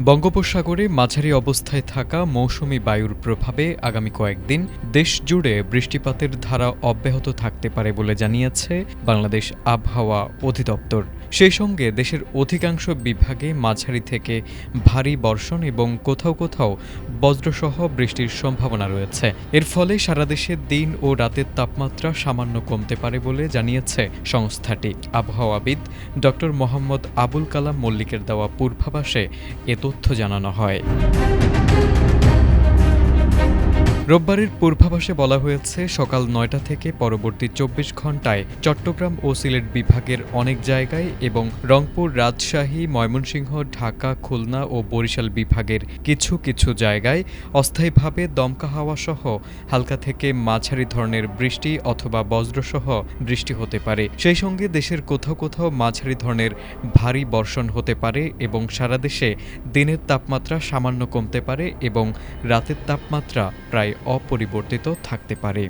বঙ্গোপসাগরে মাঝারি অবস্থায় থাকা মৌসুমি বায়ুর প্রভাবে আগামী কয়েকদিন দেশজুড়ে বৃষ্টিপাতের ধারা অব্যাহত থাকতে পারে বলে জানিয়েছে বাংলাদেশ আবহাওয়া অধিদপ্তর। সেই সঙ্গে দেশের অধিকাংশ বিভাগে মাঝারি থেকে ভারী বর্ষণ এবং কোথাও কোথাও বজ্রসহ বৃষ্টির সম্ভাবনা রয়েছে। এর ফলে সারা দেশে দিন ও রাতের তাপমাত্রা সামান্য কমতে পারে বলে জানিয়েছে সংস্থাটি। আবহাওয়াবিদ ড. মোহাম্মদ আবুল কালাম মল্লিকের দেওয়া পূর্বাভাসে এ তথ্য জানানো হয়। রোববারের পূর্বাভাসে বলা হয়েছে, সকাল ৯টা থেকে পরবর্তী ২৪ ঘণ্টায় চট্টগ্রাম ও সিলেট বিভাগের অনেক জায়গায় এবং রংপুর, রাজশাহী, ময়মনসিংহ, ঢাকা, খুলনা ও বরিশাল বিভাগের কিছু কিছু জায়গায় অস্থায়ীভাবে দমকা হাওয়াসহ হালকা থেকে মাঝারি ধরনের বৃষ্টি অথবা বজ্রসহ বৃষ্টি হতে পারে। সেই সঙ্গে দেশের কোথাও কোথাও মাঝারি ধরনের ভারী বর্ষণ হতে পারে এবং সারা দেশে দিনের তাপমাত্রা সামান্য কমতে পারে এবং রাতের তাপমাত্রা প্রায় অপরিবর্তিত থাকতে পারে।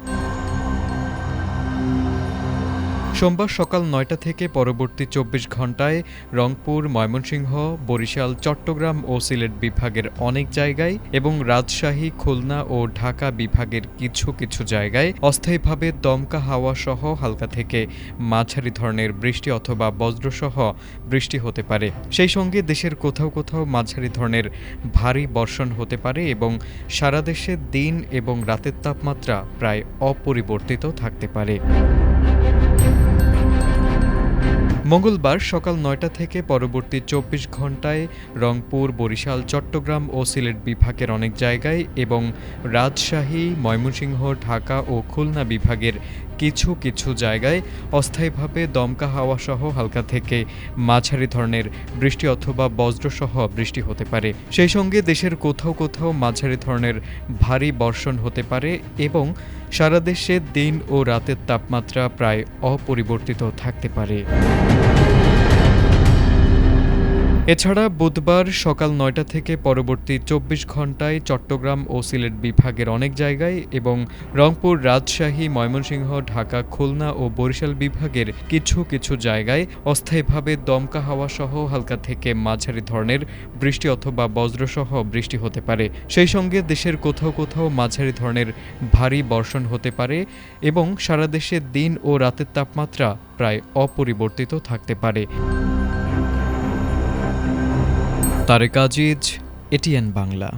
সোমবার সকাল ৯টা থেকে পরবর্তী ২৪ ঘণ্টায় রংপুর, ময়মনসিংহ, বরিশাল, চট্টগ্রাম ও সিলেট বিভাগের অনেক জায়গায় এবং রাজশাহী, খুলনা ও ঢাকা বিভাগের কিছু কিছু জায়গায় অস্থায়ীভাবে দমকা হাওয়া সহ হালকা থেকে মাঝারি ধরনের বৃষ্টি অথবা বজ্রসহ বৃষ্টি হতে পারে। সেই সঙ্গে দেশের কোথাও কোথাও মাঝারি ধরনের ভারী বর্ষণ হতে পারে এবং সারা দেশে দিন এবং রাতের তাপমাত্রা প্রায় অপরিবর্তিত থাকতে পারে। মঙ্গলবার সকাল ৯টা থেকে পরবর্তী ২৪ ঘণ্টায় রংপুর, বরিশাল, চট্টগ্রাম ও সিলেট বিভাগের অনেক জায়গায় এবং রাজশাহী, ময়মনসিংহ, ঢাকা ও খুলনা বিভাগের কিছু কিছু জায়গায় অস্থায়ীভাবে দমকা হাওয়াসহ হালকা থেকে মাঝারি ধরনের বৃষ্টি অথবা বজ্রসহ বৃষ্টি হতে পারে। সেই সঙ্গে দেশের কোথাও কোথাও মাঝারি ধরনের ভারী বর্ষণ হতে পারে এবং সারা দেশে দিন ও রাতের তাপমাত্রা প্রায় অপরিবর্তিত থাকতে পারে। এছাড়া বুধবার সকাল ৯টা থেকে পরবর্তী ২৪ ঘণ্টায় চট্টগ্রাম ও সিলেট বিভাগের অনেক জায়গায় এবং রংপুর, রাজশাহী, ময়মনসিংহ, ঢাকা, খুলনা ও বরিশাল বিভাগের কিছু কিছু জায়গায় অস্থায়ীভাবে দমকা হাওয়াসহ হালকা থেকে মাঝারি ধরনের বৃষ্টি অথবা বজ্রসহ বৃষ্টি হতে পারে। সেই সঙ্গে দেশের কোথাও কোথাও মাঝারি ধরনের ভারী বর্ষণ হতে পারে এবং সারা দেশে দিন ও রাতের তাপমাত্রা প্রায় অপরিবর্তিত থাকতে পারে। তারেক আজিজ, এটিএন বাংলা।